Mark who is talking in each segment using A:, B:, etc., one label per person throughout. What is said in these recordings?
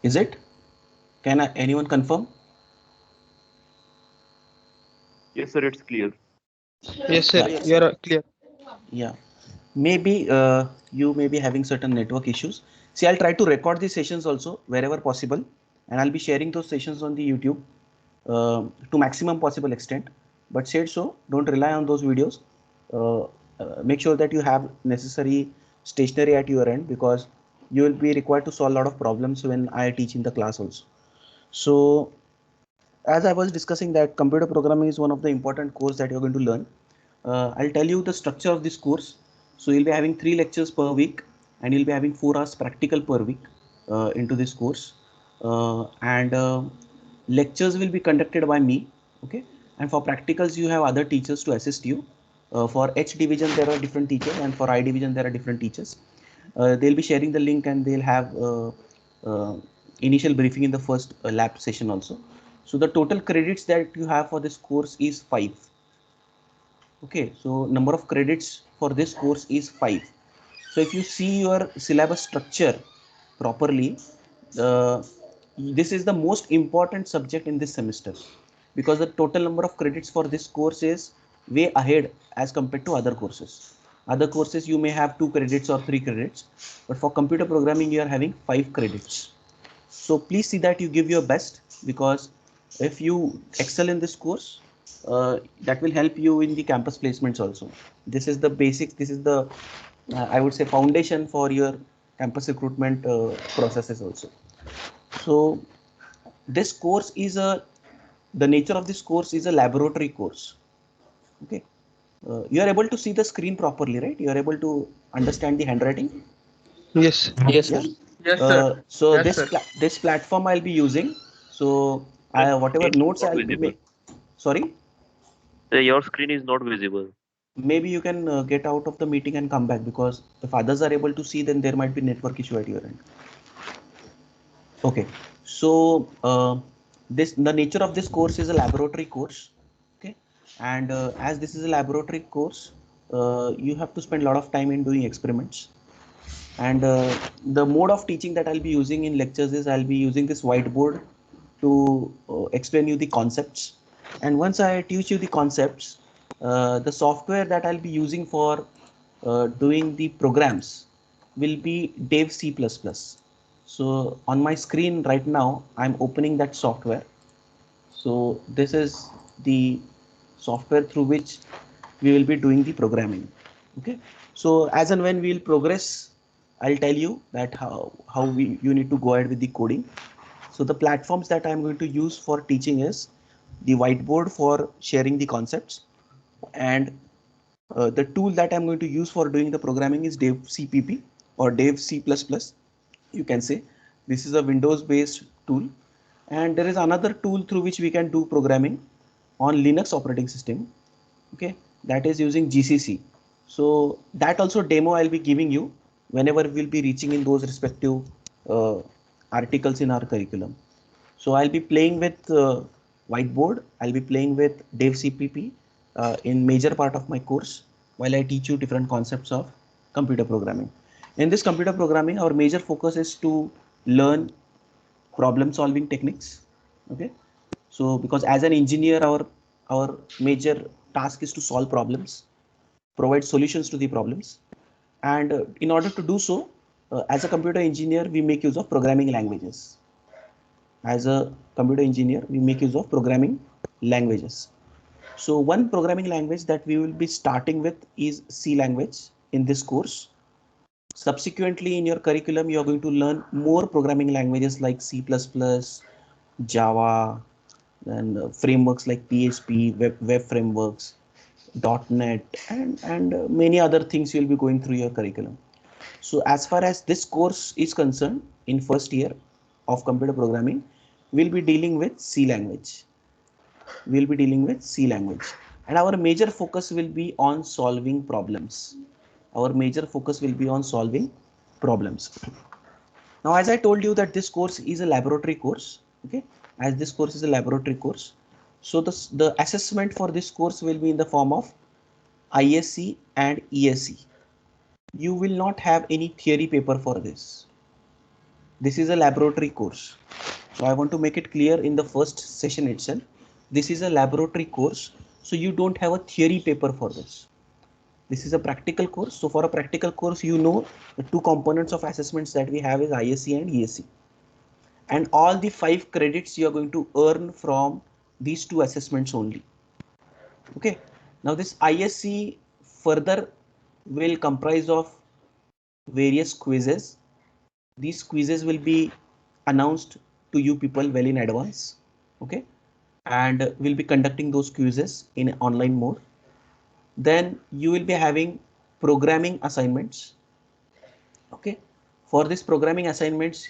A: Is it? Can anyone confirm?
B: Yes, sir, it's clear.
C: Yes, sir.
A: Yeah,
C: You are clear.
A: yeah. Maybe you may be having certain network issues. See, I'll try to record these sessions also wherever possible, and I'll be sharing those sessions on the YouTube to maximum possible extent. But said so, don't rely on those videos. Uh, make sure that you have necessary stationery at your end, because you will be required to solve a lot of problems when I teach in the class also. So as I was discussing that computer programming is one of the important course that you're going to learn. I'll tell you the structure of this course. So you'll be having 3 lectures per week, and you'll be having 4 hours practical per week into this course. And lectures will be conducted by me. Okay. And for practicals, you have other teachers to assist you. For H division, there are different teachers, and for I division, there are different teachers. They'll be sharing the link, and they'll have uh, initial briefing in the first lab session also. So the total credits that you have for this course is 5. Okay, so number of credits for this course is 5. So if you see your syllabus structure properly, uh, this is the most important subject in this semester, because the total number of credits for this course is way ahead as compared to other courses. Other courses you may have 2 credits or 3 credits, but for computer programming you are having 5 credits. So please see that you give your best, because if you excel in this course, that will help you in the campus placements also. This is the basics. This is the I would say foundation for your campus recruitment processes also. So this course is a the nature of this course is a laboratory course. Okay, you are able to see the screen properly, right? You are able to understand the handwriting.
C: Yes.
A: Yes, sir.
C: Yes, sir.
A: So
C: Yes, sir.
A: this platform I'll be using. So I whatever
B: It's
A: notes
B: not
A: I'll be
B: visible.
A: sorry.
B: Your screen is not visible.
A: Maybe you can get out of the meeting and come back, because if others are able to see, then there might be network issue at your end. Okay. So this the nature of this course is a laboratory course. Okay. And as this is a laboratory course, you have to spend a lot of time in doing experiments. And the mode of teaching that I'll be using in lectures is I'll be using this whiteboard to explain you the concepts. And once I teach you the concepts, the software that I'll be using for doing the programs will be Dev C++. So on my screen right now, I'm opening that software. So this is the software through which we will be doing the programming. Okay. So as and when we will progress, I'll tell you that how you need to go ahead with the coding. So the platforms that I'm going to use for teaching is the whiteboard for sharing the concepts, and the tool that I'm going to use for doing the programming is Dev CPP or Dev C++. You can say this is a Windows based tool, and there is another tool through which we can do programming on Linux operating system. Okay, that is using GCC. So that also demo I'll be giving you whenever we'll be reaching in those respective uh, articles in our curriculum. So I'll be playing with whiteboard. I'll be playing with Dev CPP in major part of my course, while I teach you different concepts of computer programming. In this computer programming, our major focus is to learn problem solving techniques. Okay, so because as an engineer, our major task is to solve problems, provide solutions to the problems, and in order to do so, as a computer engineer, we make use of programming languages. As a computer engineer, we make use of programming languages. So one programming language that we will be starting with is C language in this course. Subsequently, in your curriculum, you are going to learn more programming languages like C++, Java, and frameworks like PHP, web frameworks, .NET, and many other things you'll be going through your curriculum. So as far as this course is concerned, in first year of computer programming, we'll be dealing with C language. We'll be dealing with C language, and our major focus will be on solving problems. Our major focus will be on solving problems. Now, as I told you that this course is a laboratory course, okay, as this course is a laboratory course, so the assessment for this course will be in the form of ISC and ESC. You will not have any theory paper for this. this is a laboratory course. So I want to make it clear in the first session itself. This is a laboratory course, so you don't have a theory paper for this. This is a practical course. So for a practical course, you know the two components of assessments that we have is ISE and ESE. And all the 5 credits you are going to earn from these two assessments only. Okay. Now this ISE further will comprise of various quizzes. These quizzes will be announced to you people well in advance. Okay. And we'll be conducting those quizzes in online mode. Then you will be having programming assignments. Okay. For this programming assignments,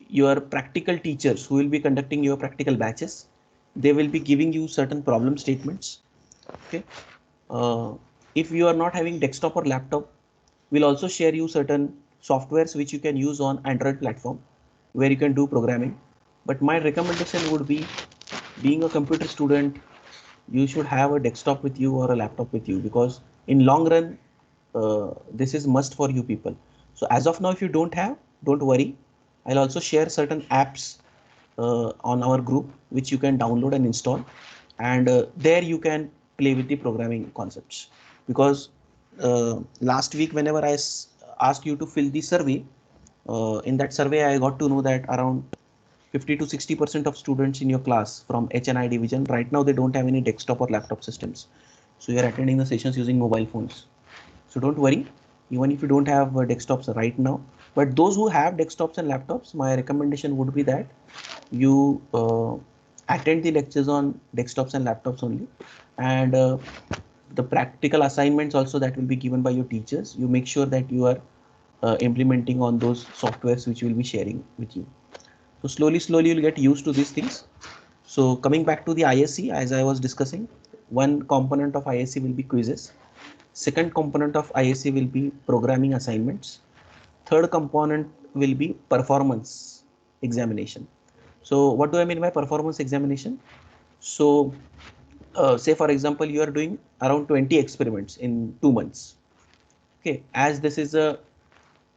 A: your practical teachers who will be conducting your practical batches, they will be giving you certain problem statements. Okay. If you are not having desktop or laptop, we'll also share you certain softwares which you can use on Android platform where you can do programming. But my recommendation would be, being a computer student, you should have a desktop with you or a laptop with you, because in long run, this is must for you people. So as of now, if you don't have, don't worry. I'll also share certain apps on our group which you can download and install, and there you can play with the programming concepts. Because last week whenever I asked you to fill the survey, in that survey I got to know that around 50 to 60% of students in your class from HNI division right now, they don't have any desktop or laptop systems. So you're attending the sessions using mobile phones. So don't worry, even if you don't have desktops right now. But those who have desktops and laptops, my recommendation would be that you attend the lectures on desktops and laptops only. And the practical assignments also that will be given by your teachers, you make sure that you are implementing on those softwares which we'll be sharing with you. So slowly you'll get used to these things. So coming back to the ISE, as I was discussing, one component of ISE will be quizzes. Second component of ISE will be programming assignments. Third component will be performance examination. So what do I mean by performance examination? So say for example, you are doing around 20 experiments in 2 months. Okay, as this is a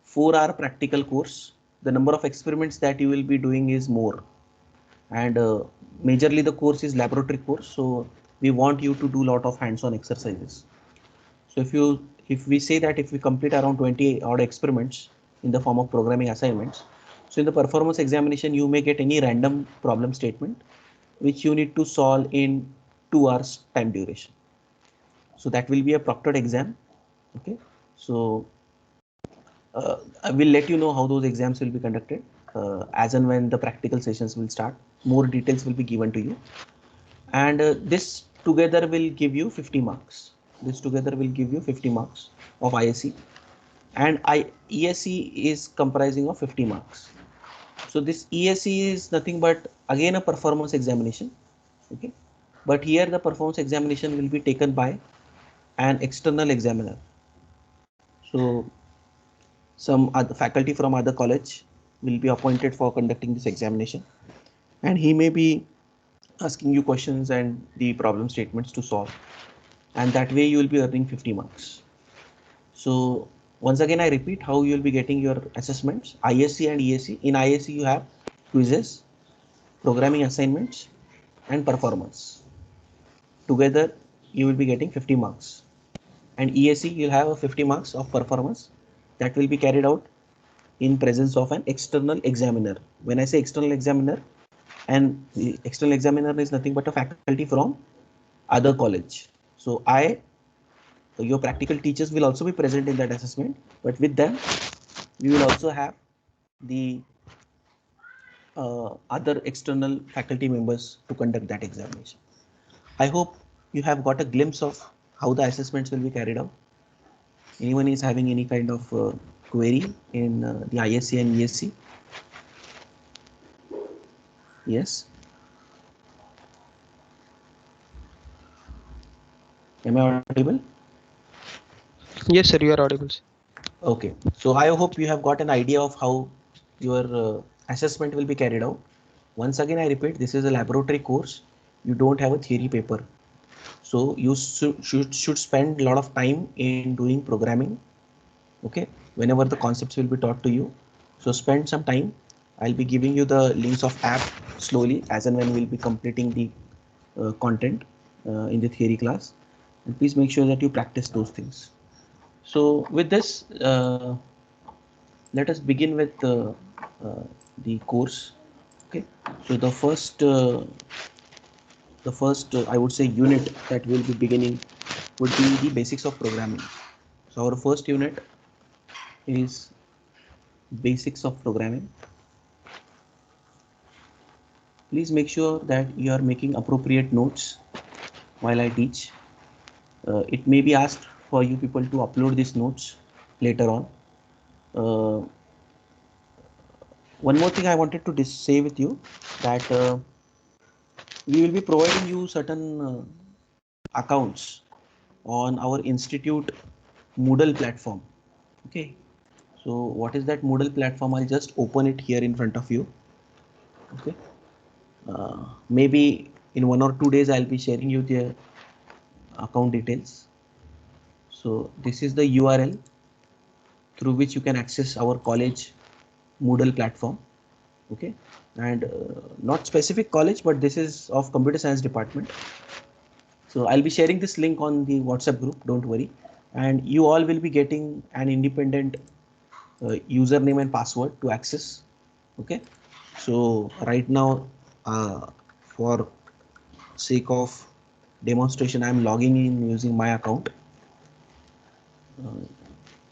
A: 4-hour practical course, the number of experiments that you will be doing is more. And majorly the course is laboratory course, so we want you to do a lot of hands-on exercises. So if we say that if we complete around 20 odd experiments in the form of programming assignments, so in the performance examination you may get any random problem statement which you need to solve in 2 hours time duration. So that will be a proctored exam. Okay, so I will let you know how those exams will be conducted as and when the practical sessions will start. More details will be given to you, and this together will give you 50 marks. This together will give you 50 marks of ISE, and ESE is comprising of 50 marks. So this ESE is nothing but again a performance examination. Okay, but here the performance examination will be taken by an external examiner. So some other faculty from other college will be appointed for conducting this examination, and he may be asking you questions and the problem statements to solve, and that way you will be earning 50 marks. So once again I repeat how you will be getting your assessments: ISE and ESE. In ISE you have quizzes, programming assignments, and performance. Together you will be getting 50 marks, and ESE you'll have a 50 marks of performance that will be carried out in presence of an external examiner. When I say external examiner, and the external examiner is nothing but a faculty from other college. So your practical teachers will also be present in that assessment, but with them we will also have the other external faculty members to conduct that examination. I hope you have got a glimpse of how the assessments will be carried out. Anyone is having any kind of query in the ISE and ESE? Yes. Am I audible?
C: Yes, sir, you are audible.
A: Okay, so I hope you have got an idea of how your assessment will be carried out. Once again, I repeat, this is a laboratory course. You don't have a theory paper. So you should spend a lot of time in doing programming. Okay, whenever the concepts will be taught to you. So spend some time. I'll be giving you the links of app slowly as and when we'll be completing the content in the theory class. And please make sure that you practice those things. So with this, let us begin with the course. Okay. So the first I would say unit that we'll be beginning would be the basics of programming. So our first unit is basics of programming. Please make sure that you are making appropriate notes while I teach. It may be asked for you people to upload these notes later on. Uh, One more thing I wanted to say with you that we will be providing you certain accounts on our institute Moodle platform. Okay, so what is that Moodle platform? I'll just open it here in front of you. Okay, maybe in 1 or 2 days I'll be sharing you the account details. So this is the URL through which you can access our college Moodle platform. Okay, and not specific college, but this is of computer science department. So I'll be sharing this link on the WhatsApp group, don't worry. And you all will be getting an independent username and password to access. Okay, so right now for sake of demonstration, I'm logging in using my account.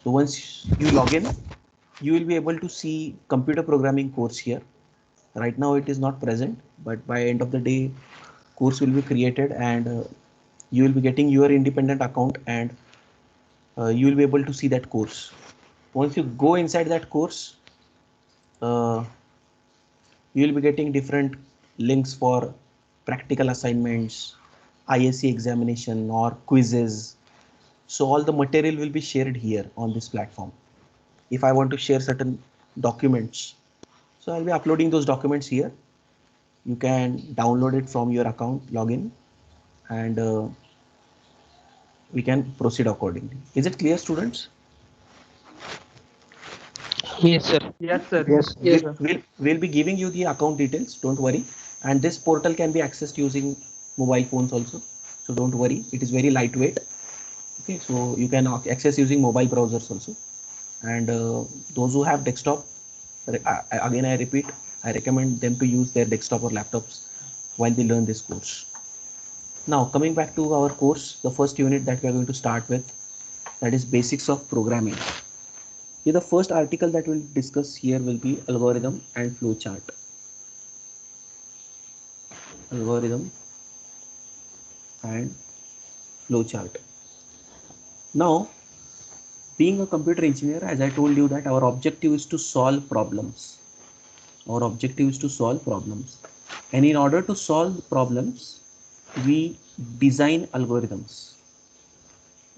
A: So once you log in, you will be able to see computer programming course here. Right now it is not present, but by end of the day, course will be created and you will be getting your independent account and you will be able to see that course. Once you go inside that course, uh, you will be getting different links for practical assignments, ISC examination or quizzes. So all the material will be shared here on this platform. If I want to share certain documents, so I'll be uploading those documents here. You can download it from your account, login, and we can proceed accordingly. Is it clear, students?
C: Yes, sir.
D: Yes, sir.
C: Yes,
D: Yes,
C: yes.
D: sir.
A: We'll be giving you the account details, don't worry. And this portal can be accessed using mobile phones also. So don't worry, it is very lightweight. Okay, so you can access using mobile browsers also. And those who have desktop, again I repeat, I recommend them to use their desktop or laptops while they learn this course. Now coming back to our course, the first unit that we are going to start with, that is basics of programming. Here the first article that we'll discuss here will be algorithm and flowchart. Algorithm and flowchart. Now, being a computer engineer, as I told you that our objective is to solve problems. Our objective is to solve problems. And in order to solve problems, we design algorithms.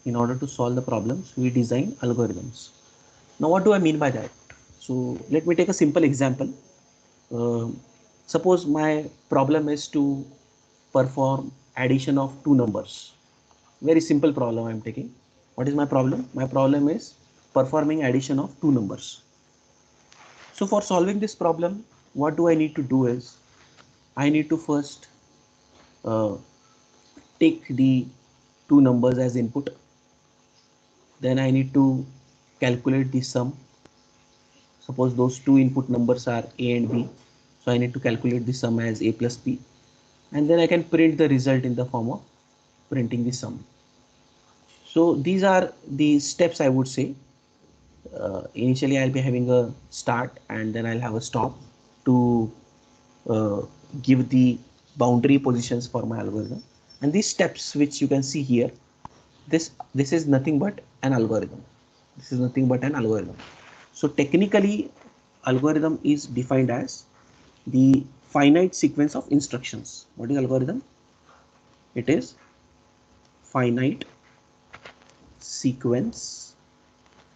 A: In order to solve the problems, we design algorithms. Now, what do I mean by that? So, let me take a simple example. Suppose my problem is to perform addition of two numbers. Very simple problem I'm taking. What is my problem? My problem is performing addition of two numbers. So for solving this problem, what do I need to do is, I need to first uh, take the two numbers as input. Then I need to calculate the sum. Suppose those two input numbers are A and B. So I need to calculate the sum as A plus B. And then I can print the result in the form of printing the sum. So these are the steps I would say. Initially I'll be having a start and then I'll have a stop to uh, give the boundary positions for my algorithm. And these steps which you can see here, this is nothing but an algorithm. This is nothing but an algorithm. So technically, algorithm is defined as the finite sequence of instructions. What is algorithm? It is finite sequence.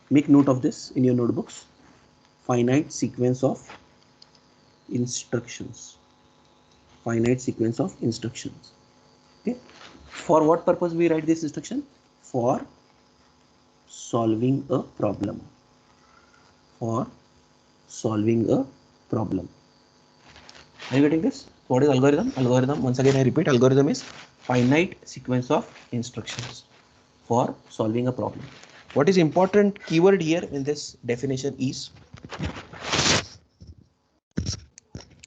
A: Make note of this in your notebooks. Finite sequence of instructions. Finite sequence of instructions. Okay. For what purpose we write this instruction? For solving a problem. For solving a problem. Are you getting this? What is algorithm? Algorithm, once again I repeat, algorithm is finite sequence of instructions for solving a problem. What is important keyword here in this definition is,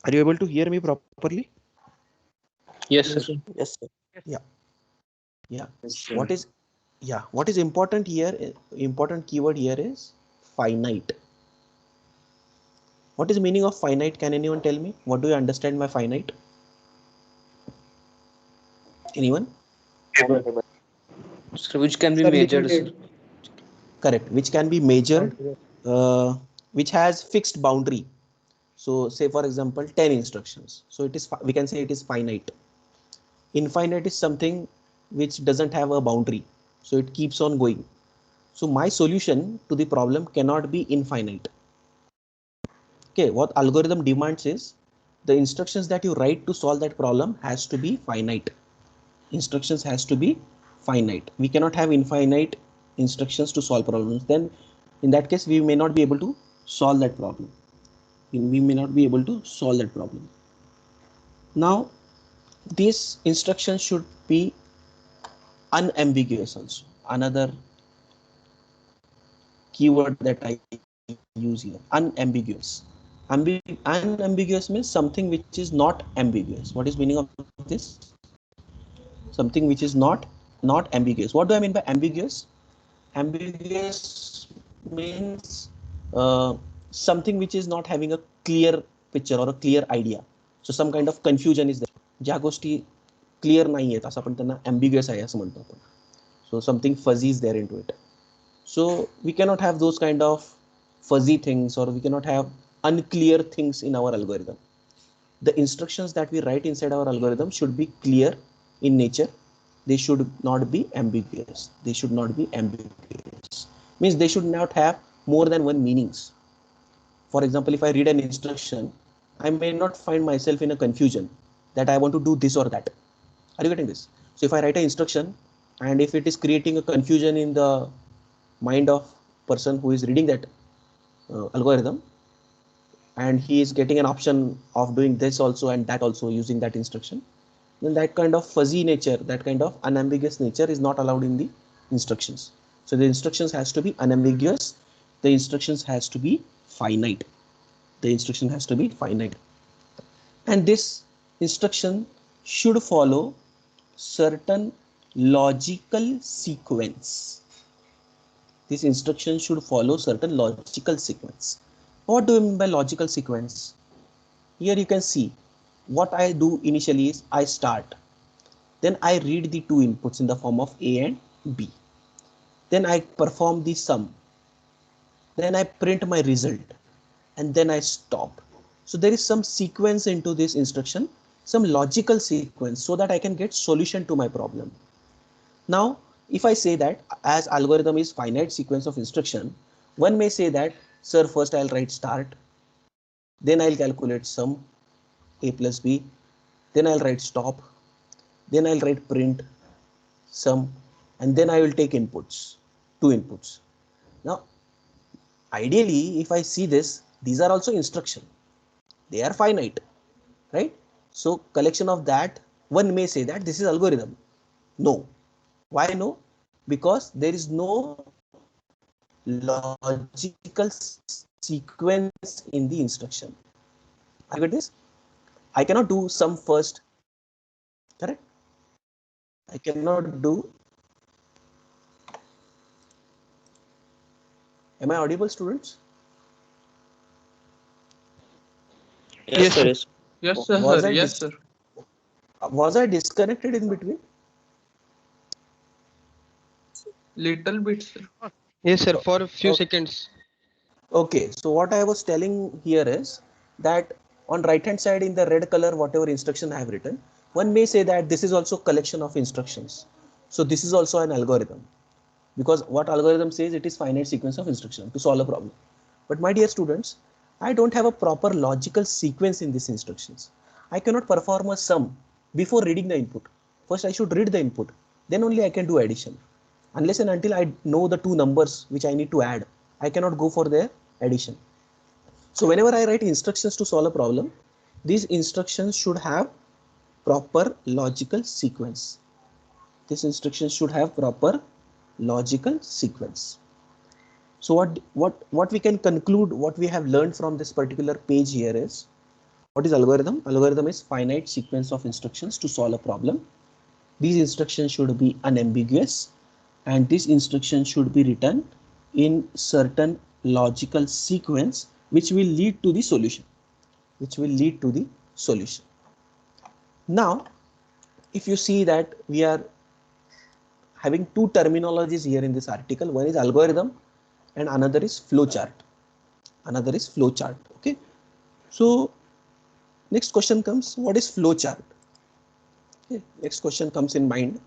A: are you able to hear me properly?
C: Yes, sir.
D: Yes, sir.
A: Yeah.
B: Yes, sir.
A: What is important here, important keyword here is finite. What is the meaning of finite? Can anyone tell me? What do you understand by finite? Anyone?
D: So which can be
A: Sir,
D: measured, sir.
A: Correct. Which can be measured, which has fixed boundary. So say for example 10 instructions. So it is, we can say it is finite. Infinite is something which doesn't have a boundary. So it keeps on going. So my solution to the problem cannot be infinite. Okay, what algorithm demands is the instructions that you write to solve that problem has to be finite. Instructions has to be finite. We cannot have infinite instructions to solve problems. Then in that case, we may not be able to solve that problem. We may not be able to solve that problem. Now, these instructions should be unambiguous also. Another keyword that I use here, unambiguous. Unambiguous means something which is not ambiguous. What is meaning of this? Something which is not ambiguous. What do I mean by ambiguous? Ambiguous means something which is not having a clear picture or a clear idea. So some kind of confusion is there. ज्या गोष्टी clear नाही आहेत असं आपण त्यांना ambiguous आहे असं म्हणतो आपण. So something fuzzy is there into it. So we cannot have those kind of fuzzy things, or we cannot have unclear things in our algorithm. The instructions that we write inside our algorithm should be clear in nature. They should not be ambiguous. They should not be ambiguous. Means they should not have more than one meanings. For example, if I read an instruction, I may not find myself in a confusion that I want to do this or that. Are you getting this? So if I write an instruction and if it is creating a confusion in the mind of person who is reading that algorithm, and he is getting an option of doing this also and that also using that instruction, then that kind of fuzzy nature, that kind of unambiguous nature is not allowed in the instructions. So the instructions has to be unambiguous. The instructions has to be finite. The instruction has to be finite. And this instruction should follow certain logical sequence. This instruction should follow certain logical sequence. What do you mean by logical sequence? Here you can see what I do initially is I start. Then I read the two inputs in the form of A and B. Then I perform the sum. Then I print my result. And then I stop. So there is some sequence into this instruction, some logical sequence, so that I can get solution to my problem. Now, if I say that as algorithm is finite sequence of instruction, one may say that, sir, first I'll write start, then I'll calculate sum, A plus B, then I'll write stop, then I'll write print, sum, and then I will take inputs, two inputs. Now, ideally, if I see this, these are also instruction. They are finite, right? So collection of that, one may say that this is algorithm. No. Why no? Because there is no logical sequence in the instruction. I get this? I cannot do sum first, correct? I cannot do. Am I audible, students?
C: Yes, sir.
D: Yes.
E: Yes, sir.
A: Was I
E: Yes, sir.
A: Was I disconnected in between?
E: Little bit, sir.
C: Yes, sir. For a few
A: Okay.
C: seconds.
A: Okay, so what I was telling here is that on right hand side in the red color, whatever instruction I have written, one may say that this is also collection of instructions. So this is also an algorithm, because what algorithm says, it is finite sequence of instruction to solve a problem. But my dear students, I don't have a proper logical sequence in these instructions. I cannot perform a sum before reading the input. First I should read the input, then only I can do addition. Unless and until I know the two numbers which I need to add, I cannot go for their addition. So whenever I write instructions to solve a problem, these instructions should have proper logical sequence. This instruction should have proper logical sequence. So what we can conclude, what we have learned from this particular page here is, what is algorithm? Algorithm is finite sequence of instructions to solve a problem. These instructions should be unambiguous, and this instruction should be written in certain logical sequence which will lead to the solution. Now, if you see that we are having two terminologies here in this article, one is algorithm and another is flowchart. Okay. So next question comes, what is flowchart? Okay. Next question comes in mind,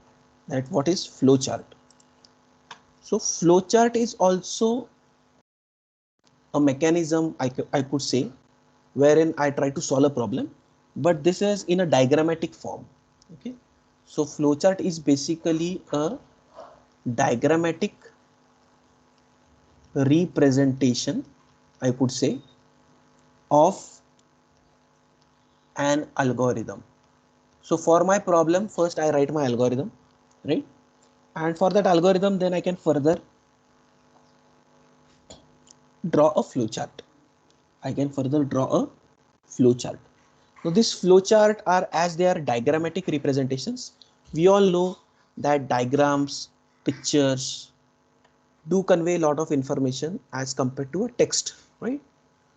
A: that what is flowchart? So flowchart is also a mechanism, I could say, wherein I try to solve a problem, but this is in a diagrammatic form. Okay. So flowchart is basically a diagrammatic representation, I could say, of an algorithm. So for my problem, first I write my algorithm, right? And for that algorithm, then I can further draw a flowchart. So this flowchart are, as they are diagrammatic representations, we all know that diagrams, pictures do convey a lot of information as compared to a text, right?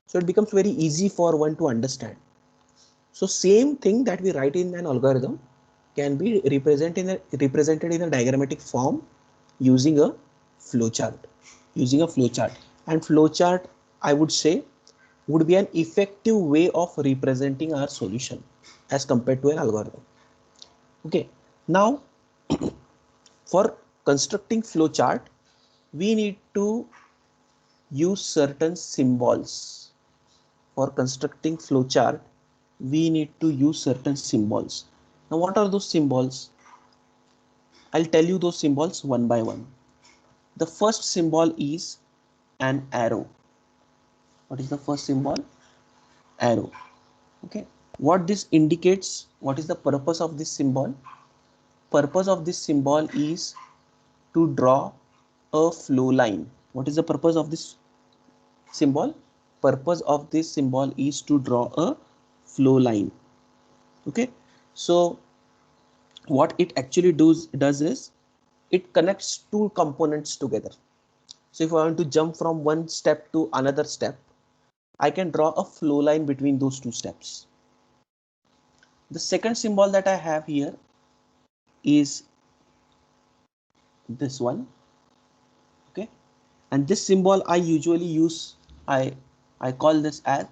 A: So it becomes very easy for one to understand. So same thing that we write in an algorithm can be represented in a diagrammatic form using a flowchart. And flowchart, I would say, would be an effective way of representing our solution as compared to an algorithm. Okay. Now, for constructing flowchart, we need to use certain symbols. For constructing flowchart, we need to use certain symbols. Now, what are those symbols? I'll tell you those symbols one by one. The first symbol is an arrow. What is the first symbol? Arrow. Okay. What this indicates, what is the purpose of this symbol? Purpose of this symbol is to draw a flow line. What is the purpose of this symbol? Purpose of this symbol is to draw a flow line. Okay. So what it actually does is it connects two components together. So if I want to jump from one step to another step, I can draw a flow line between those two steps. The second symbol that I have here is this one. Okay. And this symbol I usually use, I call this as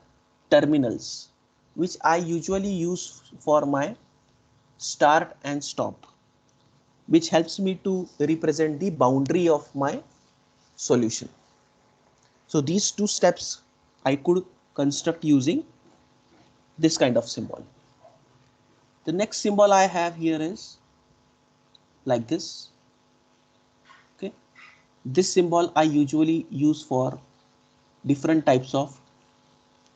A: terminals, which I usually use for my start and stop, which helps me to represent the boundary of my solution. So these two steps I could construct using this kind of symbol. The next symbol I have here is like this. Okay. This symbol I usually use for different types of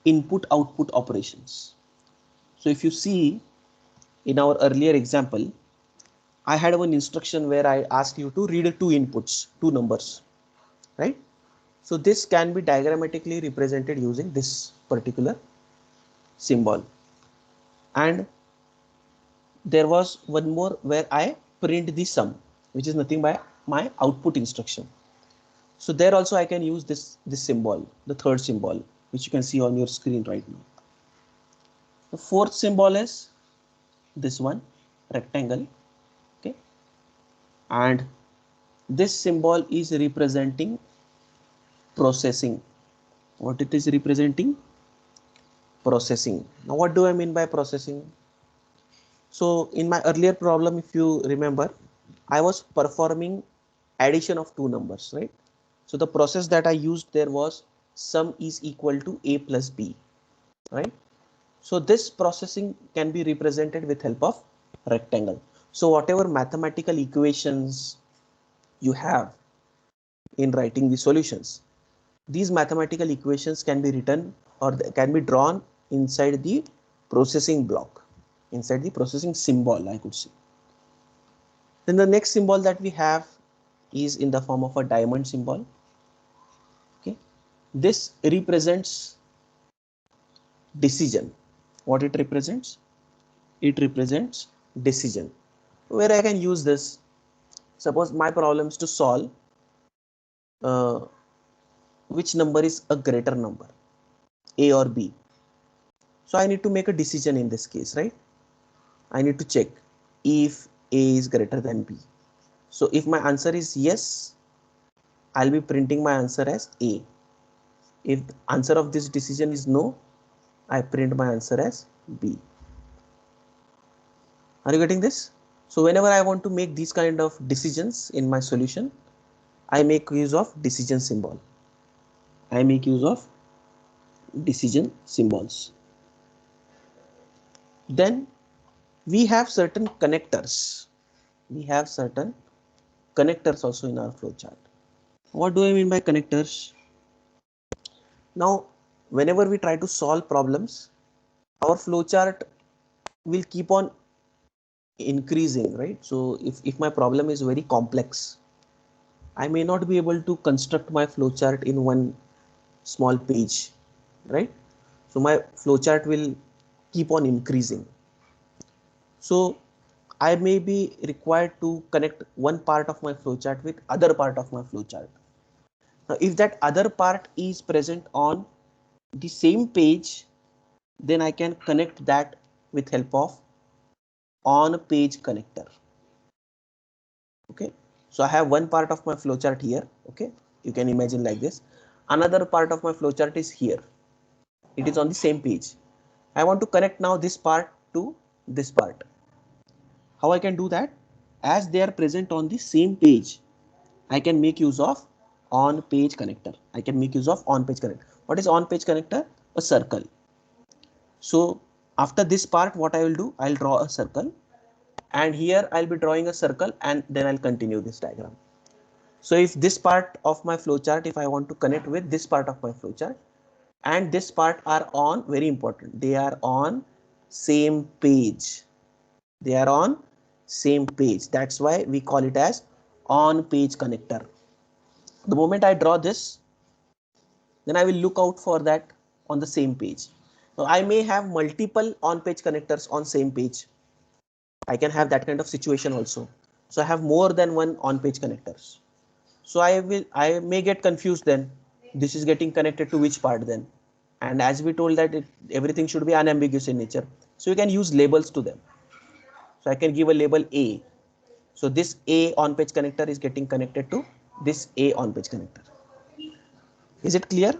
A: input output operations. So if you see in our earlier example, I had one instruction where I asked you to read two inputs, two numbers, right? So this can be diagrammatically represented using this particular symbol. And there was one more where I print the sum, which is nothing but my output instruction. So there also I can use this symbol, the third symbol, which you can see on your screen right now. The fourth symbol is this one, rectangle. Okay. And this symbol is representing processing. What it is representing? Processing. Now what do I mean by processing? So in my earlier problem, if you remember, I was performing addition of two numbers, right? So the process that I used there was sum is equal to a plus b, right? So this processing can be represented with help of rectangle. So whatever mathematical equations you have in writing the solutions, these mathematical equations can be written or can be drawn inside the processing block, inside the processing symbol, I could say. Then the next symbol that we have is in the form of a diamond symbol. Okay, this represents decision. What it represents? It represents decision. Where I can use this, suppose my problem is to solve which number is a greater number, A or B. So I need to make a decision in this case, right? I need to check if A is greater than B. So if my answer is yes, I'll be printing my answer as A. If the answer of this decision is no, I print my answer as B. Are you getting this? So whenever I want to make these kind of decisions in my solution, I make use of decision symbol. I make use of decision symbols. Then we have certain connectors. We have certain connectors also in our flowchart. What do I mean by connectors? Now, whenever we try to solve problems, our flowchart will keep on increasing, right? So if my problem is very complex, I may not be able to construct my flowchart in one small page, right? So my flowchart will keep on increasing. So I may be required to connect one part of my flowchart with other part of my flowchart. Now, if that other part is present on the same page, then I can connect that with help of on page connector. Okay, so I have one part of my flowchart here. Okay, you can imagine like this. Another part of my flowchart is here. It is on the same page. I want to connect now this part to this part. How I can do that? As they are present on the same page, I can make use of on page connector. I can make use of on page connector. What is on page connector? A circle. So after this part, what I will do? I'll draw a circle, and here I'll be drawing a circle, and then I'll continue this diagram. So if this part of my flowchart, if I want to connect with this part of my flowchart, and this part are on, very important, they are on same page. They are on same page. That's why we call it as on page connector. The moment I draw this, then I will look out for that on the same page. Now I may have multiple on page connectors on same page. I can have that kind of situation also. So I have more than one on page connectors. So I may get confused then. This is getting connected to which part then? And as we told that everything should be unambiguous in nature. So you can use labels to them. So I can give a label A. So this A on page connector is getting connected to this A on page connector. Is it clear?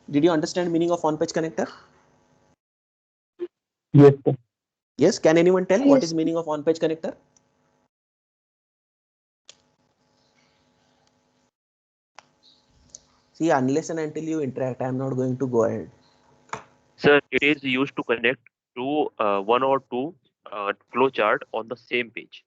A: Did you understand meaning of on page connector?
C: Yes, sir.
A: Yes. Can anyone tell what is
B: Yes.
A: meaning of on page connector? See, unless and until you interact, I am not going to go ahead.
D: Sir, it is used to connect to one or two flow chart on the same page.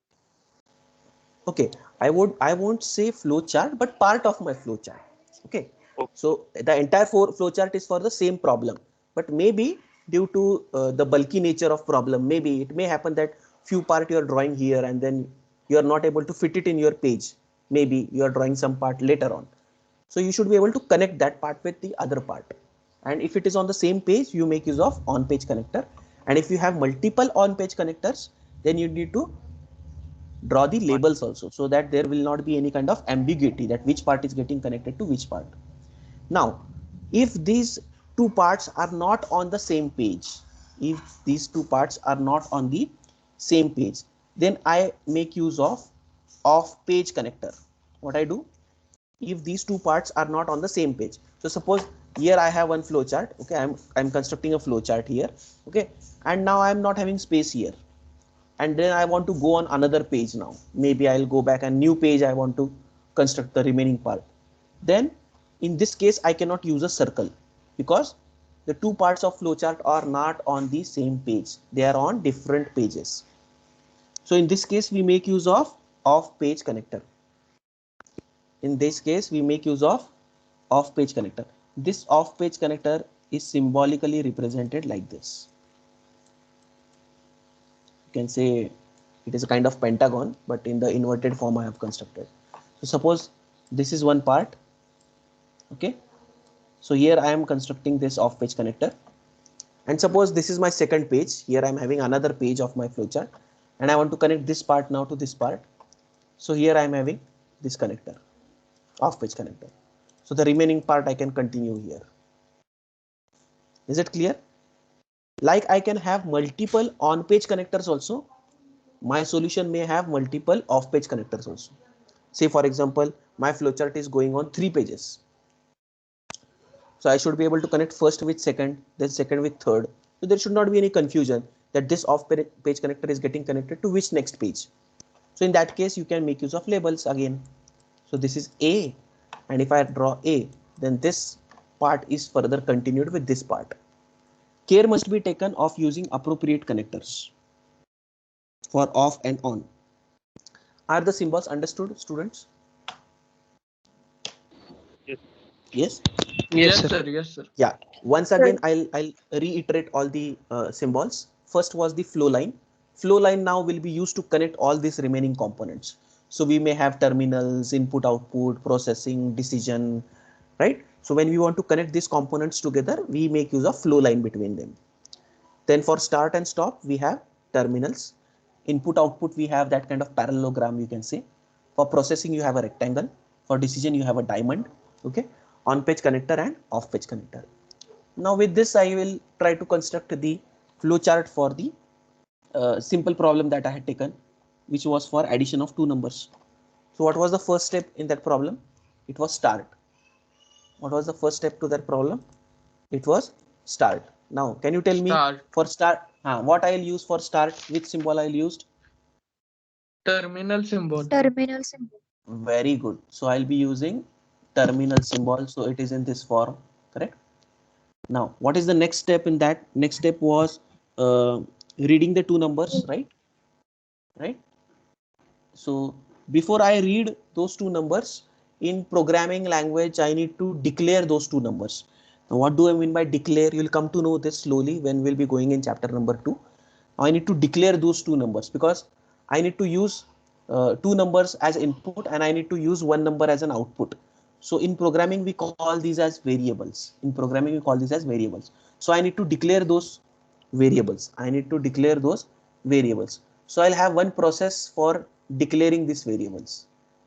A: Okay, I won't say flow chart, but part of my flow chart. Okay,
D: Okay.
A: so the entire flow chart is for the same problem, but maybe due to the bulky nature of problem, maybe it may happen that few part you are drawing here and then you are not able to fit it in your page. Maybe you are drawing some part later on. So you should be able to connect that part with the other part. And if it is on the same page, you make use of on page connector. And if you have multiple on page connectors, then you need to draw the labels also, so that there will not be any kind of ambiguity that which part is getting connected to which part. Now, if these two parts are not on the same page, if these two parts are not on the same page, then I make use of off page connector. What I do, if these two parts are not on the same page, so suppose here I have one flow chart. Okay, I'm constructing a flow chart here. Okay, and now I'm not having space here, and then I want to go on another page now. Maybe I'll go back and new page I want to construct the remaining part. Then in this case I cannot use a circle because the two parts of flowchart are not on the same page. They are on different pages. So in this case we make use of off page connector. In this case we make use of off page connector. this off page connector is symbolically represented like this. You can say it is a kind of pentagon, but in the inverted form I have constructed. So suppose this is one part. Okay. So here I am constructing this off page connector. And suppose this is my second page. Here I am having another page of my flowchart, and I want to connect this part now to this part. So here I am having this connector, off page connector. So the remaining part I can continue here. Is it clear? Like I can have multiple on page connectors also. My solution may have multiple off page connectors also. Say for example, my flowchart is going on 3 pages. So I should be able to connect first with second, then second with third. So there should not be any confusion that this off page connector is getting connected to which next page. So in that case, you can make use of labels again. So this is A, and if I draw A, then this part is further continued with this part. Care must be taken of using appropriate connectors for off and on. Are the symbols understood, students?
D: Yes.
A: Yes.
C: Yes, sir.
E: Yes, sir.
A: Yeah. Once again, I'll reiterate all the symbols. First was the flow line. Flow line now will be used to connect all these remaining components. So we may have terminals, input, output, processing, decision, right? So when we want to connect these components together, we make use of flow line between them. Then for start and stop, we have terminals. Input, output, we have that kind of parallelogram, you can say. For processing, you have a rectangle. For decision, you have a diamond. Okay. On page connector and off page connector. Now with this, I will try to construct the flow chart for the simple problem that I had taken, which was for addition of two numbers. So what was the first step in that problem? It was start. What was the first step to that problem? It was start. Now, can you tell me for start, what I'll use for start? Which symbol I'll used?
E: Terminal symbol.
B: Terminal symbol.
A: Very good. So I'll be using terminal symbol. So it is in this form, correct? Now, what is the next step in that? Next step was reading the two numbers, right? Right. So before I read those two numbers in programming language, I need to declare those two numbers. Now, what do I mean by declare? You'll come to know this slowly when we'll be going in chapter number 2. I need to declare those two numbers because I need to use two numbers as input and I need to use one number as an output. So in programming, we call these as variables. In programming, we call these as variables. So I need to declare those variables. I need to declare those variables. So I'll have one process for declaring these variables.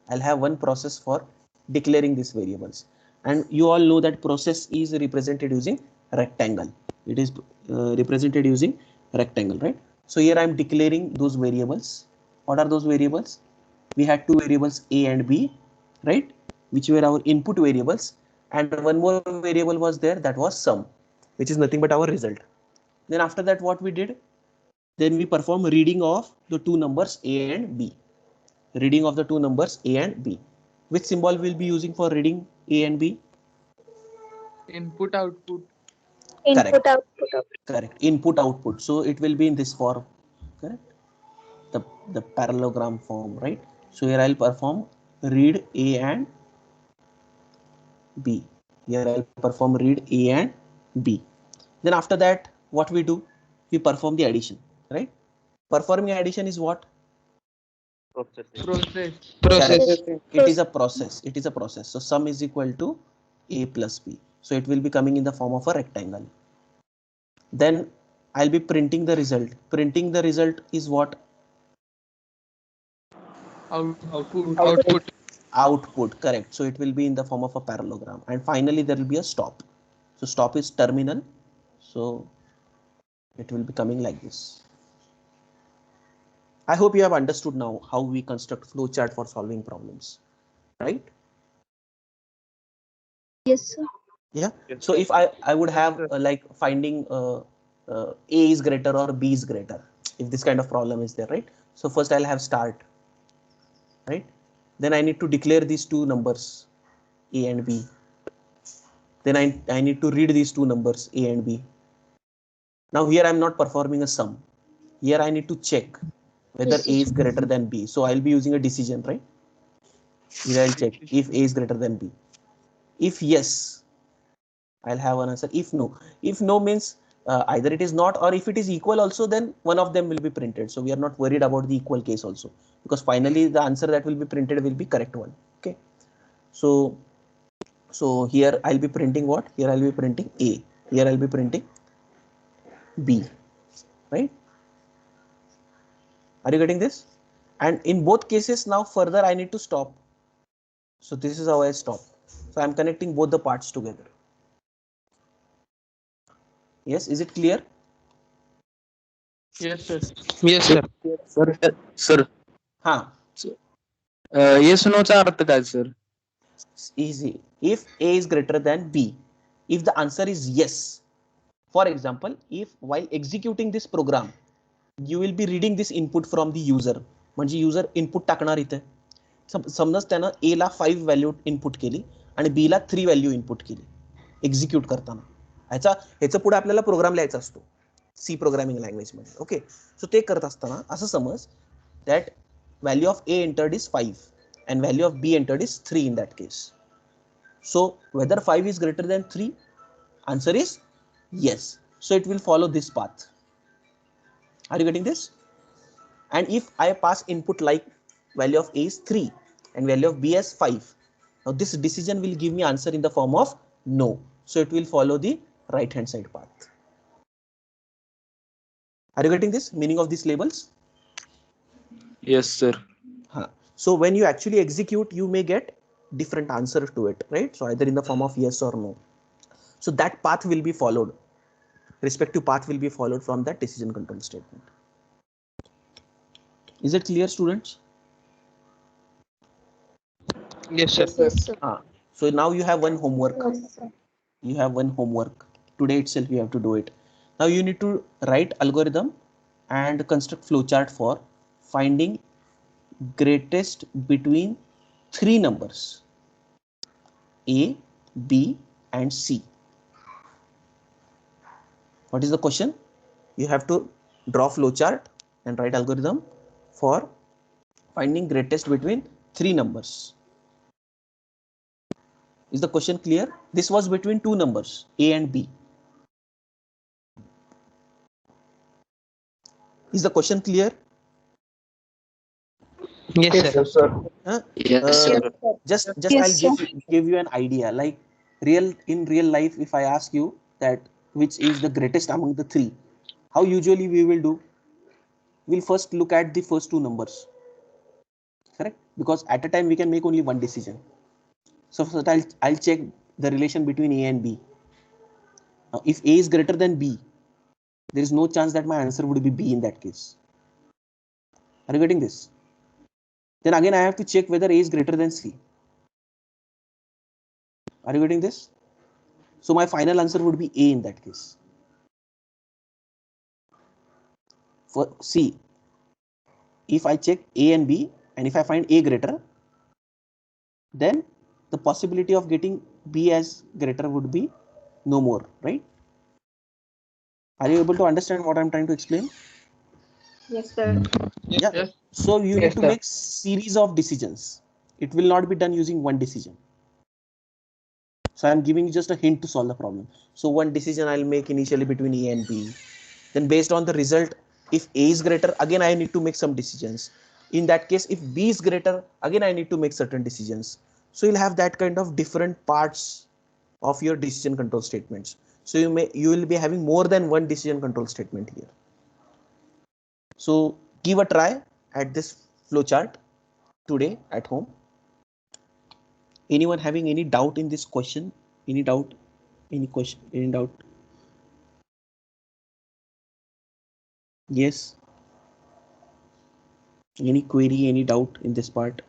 A: I'll have one process for declaring these variables. And you all know that process is represented using rectangle. It is represented using rectangle, right? So here I'm declaring those variables. What are those variables? We had two variables A and B, right? Which were our input variables. And one more variable was there, that was sum, which is nothing but our result. Then after that, what we did? Then we perform reading of the two numbers A and B. Reading of the two numbers A and B. Which symbol we'll be using for reading A and B?
E: Input, output.
B: Input, output.
A: Correct. Input, output. So it will be in this form. Correct. The parallelogram form, right? So here I'll perform read A and B. Here I'll perform read A and B. Then after that, what we do? We perform the addition, right? Performing addition is what?
E: Process.
C: Process.
A: It is a process. It is a process. So sum is equal to A plus B. So it will be coming in the form of a rectangle. Then I'll be printing the result. Printing the result is what?
E: Output.
A: Output, correct. So it will be in the form of a parallelogram. And finally, there will be a stop. So stop is terminal. So it will be coming like this. I hope you have understood now how we construct flowchart for solving problems, right?
B: Yes, sir.
A: Yeah. So if I would have like finding A is greater or B is greater, if this kind of problem is there, right? So first I'll have start, right? Then I need to declare these two numbers A and B. Then I need to read these two numbers A and B. Now here I'm not performing a sum. Here I need to check whether A is greater than B. So I'll be using a decision, right? Here I'll check if A is greater than B. If yes, I'll have an answer. If no means either it is not, or if it is equal also, then one of them will be printed. So we are not worried about the equal case also, because finally the answer that will be printed will be correct one. Okay. So here I'll be printing what? Here I'll be printing A. Here I'll be printing B. Right? Are you getting this? And in both cases, now further I need to stop. So this is how I stop. So I'm connecting both the parts together. Yes, is it clear?
E: Yes, sir.
C: Yes, sir.
F: Sir
A: Ha.
F: Yes नोचा अर्थ काय sir?
A: Easy. If A is greater than B, if the answer is yes, for example, if while executing this program, you will be reading this input from the user, म्हणजे user input टाकणार इथे. समज त्यानं A La 5 value input केली आणि B ला 3 value input केली execute करताना. ह्याचा पुढे आपल्याला प्रोग्राम लिहायचा असतो सी प्रोग्रामिंग लँग्वेज मध्ये. ओके. सो ते करत असताना असं समज that value of A entered is 5 and value of B entered is 3 in that case. So whether 5 is greater than 3, answer is yes. So it will follow this path. Are you getting this? And if I pass input like value of A is 3 and value of B as 5, now this decision will give me answer in the form of no. So it will follow the right hand side path. Are you getting this meaning of these labels?
F: Yes sir.
A: So when you actually execute, you may get different answer to it, right? So either in the form of yes or no. So that path will be followed. Respective path will be followed from that decision control statement. Is it clear, students?
C: Yes, sir.
B: Yes, sir.
A: So now you have one homework.
B: Yes, sir.
A: You have one homework. Today itself you have to do it. Now you need to write algorithm and construct flowchart for finding greatest between 3 numbers A, B and C. What is the question? You have to draw flowchart and write algorithm for finding greatest between 3 numbers. Is the question clear? This was between 2 numbers A and B. Is the question clear?
C: Yes, sir.
F: Yes sir.
A: Just
B: Yes,
A: I'll give you an idea. Like in real life, if I ask you that which is the greatest among the 3, how usually we will do? We'll first look at the first 2 numbers. Correct? Because at a time we can make only one decision. So first I'll check the relation between A and B. Now if A is greater than B, there is no chance that my answer would be B in that case. Are you getting this? Then again I have to check whether A is greater than C. Are you getting this? So my final answer would be A in that case. For C, if I check A and B and if I find A greater, then the possibility of getting B as greater would be no more, right? Are you able to understand what I'm trying to explain?
B: Yes, sir.
A: Yeah.
E: Yes.
A: So you
C: Yes,
A: need to
C: sir.
A: make series of decisions. It will not be done using one decision. So I'm giving you just a hint to solve the problem. So one decision I'll make initially between A and B. Then based on the result, if A is greater, again I need to make some decisions. In that case, if B is greater, again I need to make certain decisions. So you'll have that kind of different parts of your decision control statements. So you will be having more than one decision control statement here. So give a try at this flowchart today at home. Anyone having any doubt in this question? Any doubt? Any question? Any doubt? Yes. Any query? Any doubt in this part?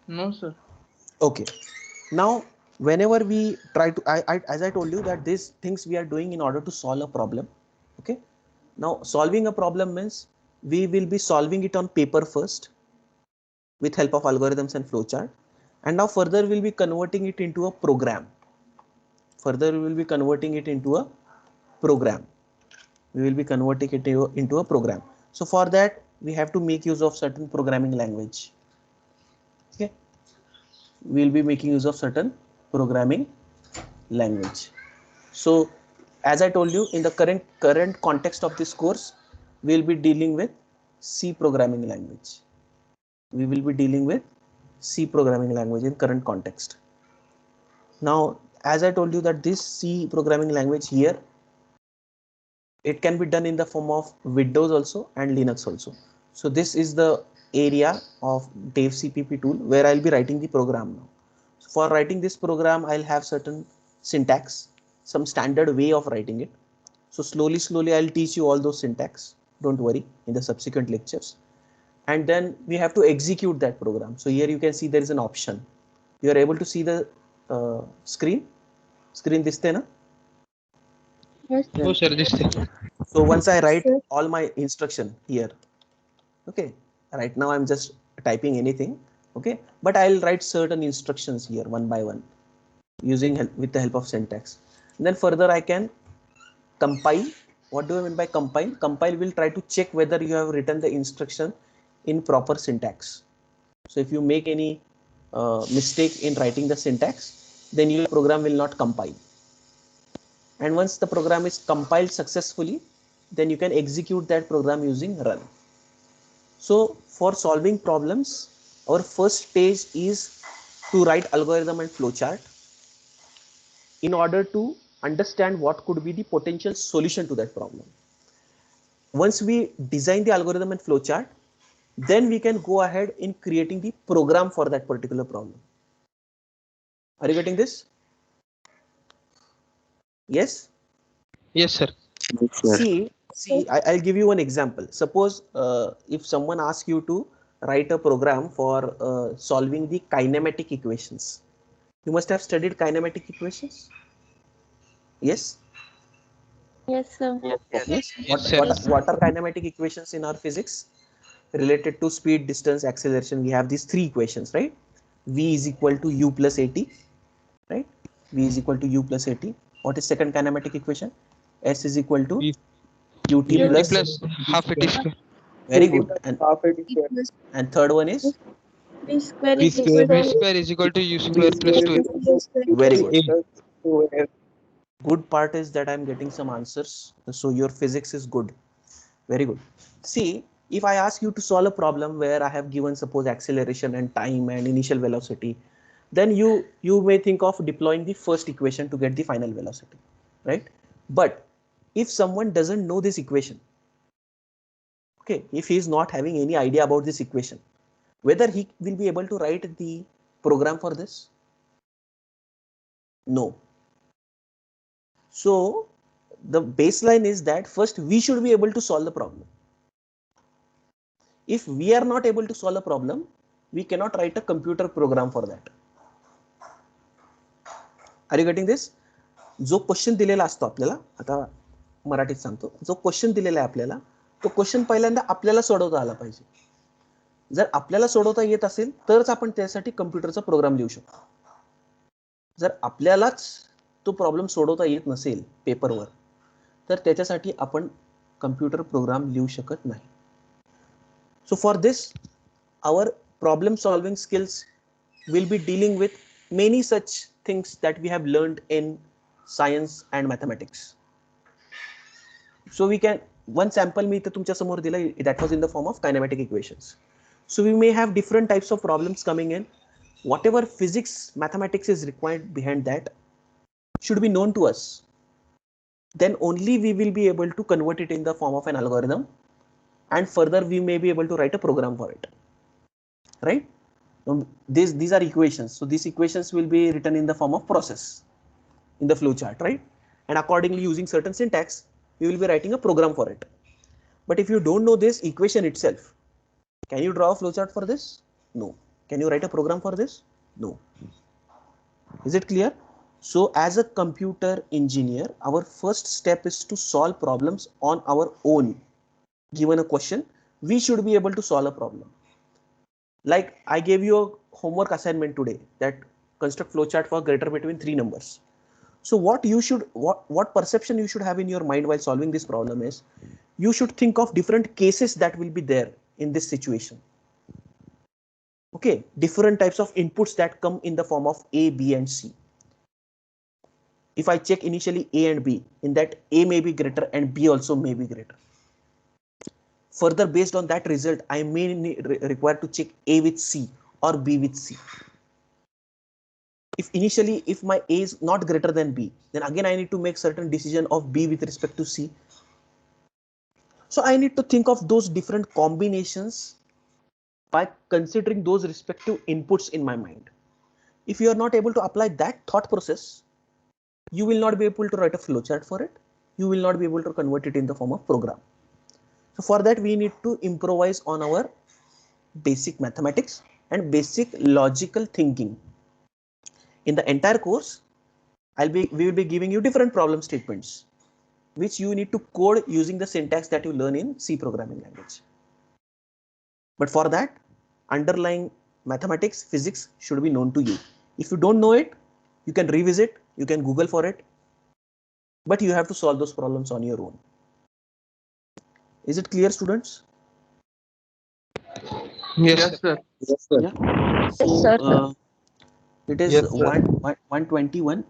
E: No, sir.
A: Okay. Now, whenever we try to, as I told you that these things we are doing in order to solve a problem. Okay. Now, solving a problem means we will be solving it on paper first with help of algorithms and flowchart. And now further we'll be converting it into a program. Further we will be converting it into a program. We will be converting it into a program. So for that, we have to make use of certain programming language. Okay. We will be making use of certain programming language. So as I told you, in the current context of this course, we'll be dealing with C programming language. We will be dealing with C programming language in current context. Now, as I told you that this C programming language here, it can be done in the form of Windows also and Linux also. So this is the area of Dev CPP tool where I'll be writing the program now. So for writing this program, I'll have certain syntax, some standard way of writing it. So slowly I'll teach you all those syntax. Don't worry, in the subsequent lectures. And then we have to execute that program. So here you can see there is an option. You are able to see the screen diste na?
B: Yes,
C: Oh, sir, this thing.
A: So once I write
B: Sir.
A: all my instruction here, okay, right now I'm just typing anything, okay, but I'll write certain instructions here one by one using with the help of syntax. And then further I can compile. What do I mean by compile? Compile will try to check whether you have written the instruction in proper syntax. So if you make any mistake in writing the syntax, then your program will not compile. And once the program is compiled successfully, then you can execute that program using run. So for solving problems, our first stage is to write algorithm and flowchart in order to understand what could be the potential solution to that problem. Once we design the algorithm and flowchart, then we can go ahead in creating the program for that particular problem. Are you getting this? Yes?
C: Yes, sir.
A: See, I'll give you one example. Suppose if someone asks you to write a program for solving the kinematic equations. You must have studied kinematic equations. Yes?
B: Yes, sir.
A: Yes.
C: Yes, sir.
A: What are kinematic equations in our physics? Related to speed, distance, acceleration, we have these three equations, right? V is equal to U plus AT, right? V is equal to U plus AT. What is second kinematic equation? S is equal to
C: V.
A: UT
B: U
A: plus.
C: Plus half AT square.
A: Very good.
B: equals
A: And third one is?
B: V square
E: V
B: is
E: square.
B: equal
C: V
B: to
C: square is equal to U square plus 2.
A: Very good. Good part is that I'm getting some answers. So your physics is good. Very good. See, if I ask you to solve a problem where I have given suppose acceleration and time and initial velocity, then you may think of deploying the first equation to get the final velocity, right? But if someone doesn't know this equation, okay, if he is not having any idea about this equation, whether he will be able to write the program for this? No. So the baseline is that first we should be able to solve the problem. If we are not able to solve a problem, we cannot write a computer program for that. Are you getting this? जो question दिलेला असतो आपल्याला, आता मराठीत सांगतो, जो question दिलेला आहे आपल्याला, तो क्वेश्चन पहिल्यांदा आपल्याला सोडवता आला पाहिजे. जर आपल्याला सोडवता येत असेल तरच आपण त्यासाठी कम्प्युटरचा प्रोग्राम लिहू शकतो. जर आपल्यालाच तो प्रॉब्लेम सोडवता येत नसेल पेपरवर, तर त्याच्यासाठी आपण कम्प्युटर प्रोग्राम लिहू शकत नाही. So for this, our problem solving skills will be dealing with many such things that we have learned in science and mathematics. So we can, one sample मी इथे तुमच्या समोर दिला, that was in the form of kinematic equations. So we may have different types of problems coming in. Whatever physics, mathematics is required behind that should be known to us. Then only we will be able to convert it in the form of an algorithm, and further we may be able to write a program for it, right? These are equations, so these equations will be written in the form of process in the flow chart, right? And accordingly, using certain syntax, we will be writing a program for it. But if you don't know this equation itself, can you draw a flow chart for this? No. Can you write a program for this? No. Is it clear? So as a computer engineer, our first step is to solve problems on our own. Given a question, we should be able to solve a problem. Like I gave you a homework assignment today that construct flowchart for greater between three numbers. So what perception you should have in your mind while solving this problem is, you should think of different cases that will be there in this situation. Okay, different types of inputs that come in the form of A, B, and C. if I check initially A and B, in that A may be greater and B also may be greater. Further, based on that result, I may require to check A with C or B with C. If initially, if my A is not greater than B, then again I need to make certain decision of B with respect to C. So I need to think of those different combinations by considering those respective inputs in my mind. If you are not able to apply that thought process, you will not be able to write a flowchart for it. You will not be able to convert it in the form of program. So for that, we need to improvise on our basic mathematics and basic logical thinking. In the entire course, we will be giving you different problem statements, which you need to code using the syntax that you learn in C programming language. But for that, underlying mathematics, physics should be known to you. If you don't know it, you can revisit, you can Google for it, but you have to solve those problems on your own. Is it clear, students?
C: Yes, sir.
E: sir.
F: Yes, sir.
A: Yeah. So
B: Yes, sir.
A: it is
C: Yes, sir.
A: 121.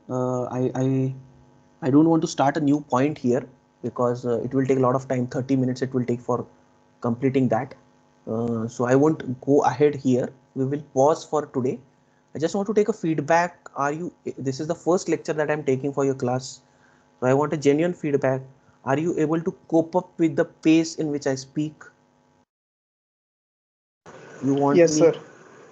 A: I don't want to start a new point here because it will take a lot of time. 30 minutes it will take for completing that. So I won't go ahead here. We will pause for today. I just want to take a feedback. This is the first lecture that I'm taking for your class. So I want a genuine feedback. Are you able to cope up with the pace in which I speak? You want
G: Yes,
A: me
G: sir.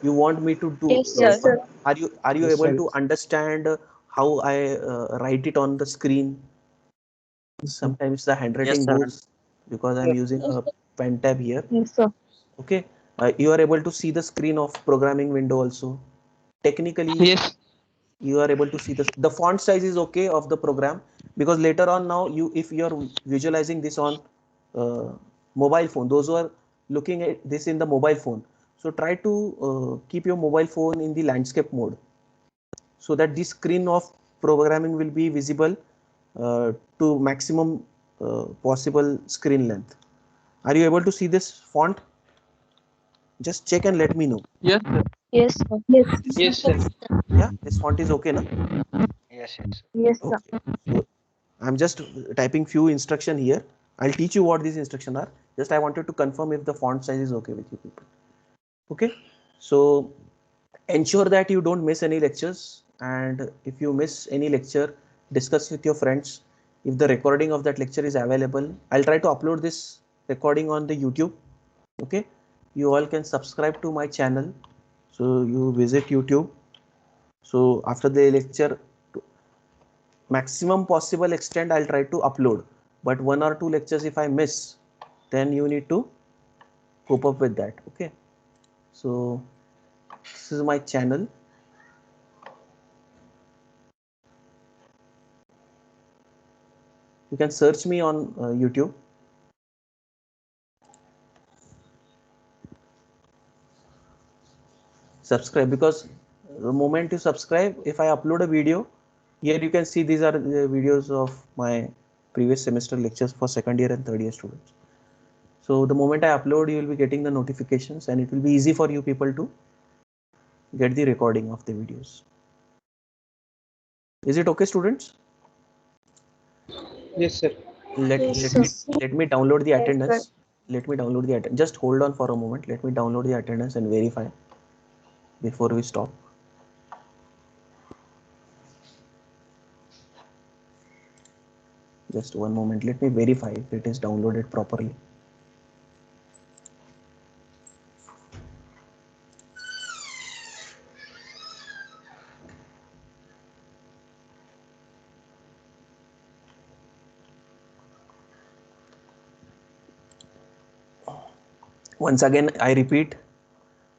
A: you want me to do
B: Yes, sir.
A: are you
G: Yes,
A: able
G: sir.
A: to understand how I write it on the screen? Sometimes the handwriting
F: sir.
A: goes because I'm using a pen tab here.
B: Yes, sir.
A: Okay, you are able to see the screen of programming window also. Technically,
C: Yes.
A: you are able to see the font size is okay of the program, because later on now if you are visualizing this on mobile phone, those who are looking at this in the mobile phone, so try to keep your mobile phone in the landscape mode so that the screen of programming will be visible to maximum possible screen length. Are you able to see this font? Just check and let me know.
E: Yes, sir.
B: Yes, sir. Yes.
C: Yes, sir.
A: Yeah, this font is okay, na?
C: Yes, yes.
B: Yes, sir.
A: Okay. So I'm just typing few instruction here. I'll teach you what these instructions are. Just I wanted to confirm if the font size is okay with you people. Okay. So ensure that you don't miss any lectures, and if you miss any lecture, discuss with your friends. If the recording of that lecture is available, I'll try to upload this recording on the YouTube. Okay. You all can subscribe to my channel. So you visit YouTube. So after the lecture, maximum possible extent I'll try to upload, but 1 or 2 lectures if I miss, then you need to cope up with that. Okay, so this is my channel. You can search me on YouTube. Subscribe, because the moment you subscribe, if I upload a video, here you can see these are the videos of my previous semester lectures for second year and third year students. So the moment I upload, you will be getting the notifications, and it will be easy for you people to get the recording of the videos. Is it okay, students?
C: Yes, sir.
A: Let
B: Yes,
A: me
B: sir.
A: let me download the
B: Yes,
A: attendance. Let me download the attendance. Just hold on for a moment. Let me download the attendance and verify before we stop. Just one moment. Let me verify if it is downloaded properly. Once again, I repeat,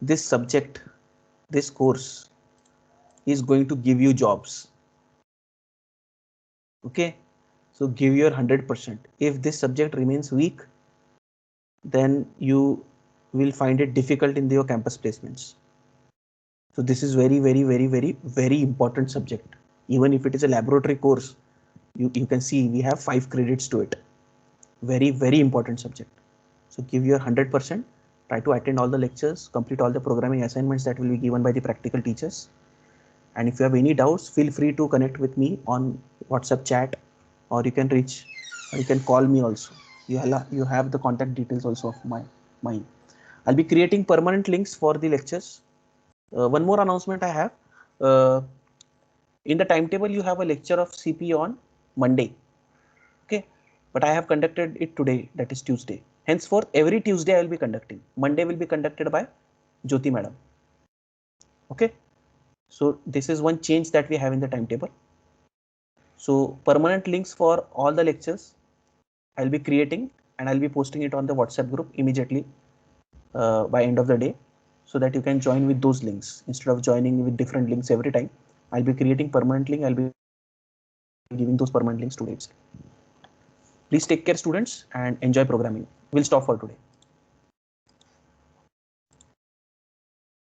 A: this subject, this course is going to give you jobs. Okay, so give your 100%. If this subject remains weak, then you will find it difficult in your campus placements. So this is very important subject. Even if it is a laboratory course, you can see we have 5 credits to it. Very important subject. So give your 100%. Try to attend all the lectures, complete all the programming assignments that will be given by the practical teachers, And if you have any doubts, feel free to connect with me on WhatsApp chat, or you can call me also. You have the contact details also of mine. I'll be creating permanent links for the lectures. One more announcement I have. In the timetable, you have a lecture of CP on Monday. Okay, but I have conducted it today, that is Tuesday. Henceforth, every Tuesday I will be conducting. Monday will be conducted by Jyoti madam. Okay, so this is one change that we have in the timetable. So permanent links for all the lectures I'll be creating, and I'll be posting it on the WhatsApp group immediately by end of the day, so that you can join with those links instead of joining with different links every time. I'll be creating permanent link. I'll be giving those permanent links today. Please take care, students, and enjoy programming. We'll stop for today.